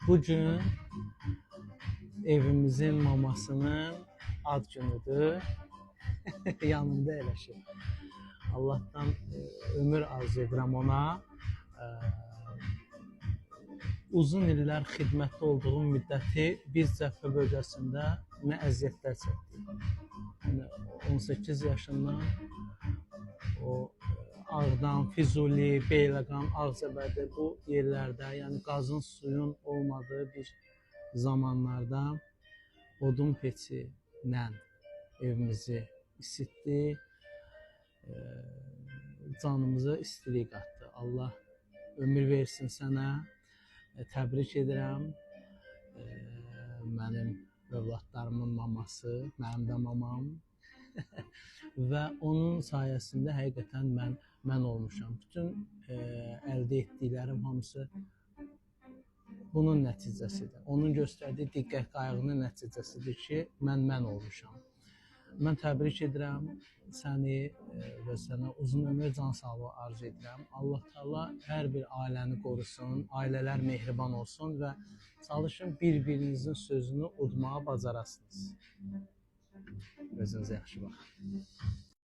Bugün evimizin mamasının ad günüdür. Yanında eləşir. Allah'tan ömür arzu edirəm ona. Uzun illər xidmətdə olduğum müddəti biz cəbhə bölgəsində nə əziyyətlər çəkdik. Yəni 18 yaşından o Ağdam, Füzuli, Beyləqan, Ağcabədi bu yerlərdə, yəni qazın, suyun olmadığı bir zamanlarda odun peçi ilə evimizi isitdi, canımıza istilik qatdı. Allah ömür versin sənə. Təbrik edirəm. Mənim övladlarımın maması, mənim də mamam. Və onun sayəsində həqiqətən mən olmuşam. Bütün əldə etdiklərim hamısı bunun nəticəsidir. Onun göstərdiyi diqqət qayğının nəticəsidir ki, mən olmuşam. Mən təbrik edirəm səni və sənə uzun ömür, can sağlığı arzu edirəm. Allah Teala hər bir ailəni qorusun, ailələr mehriban olsun və çalışın bir-birinizin sözünü udmağa bacarasınız. Özünüzə yaxşı baxın.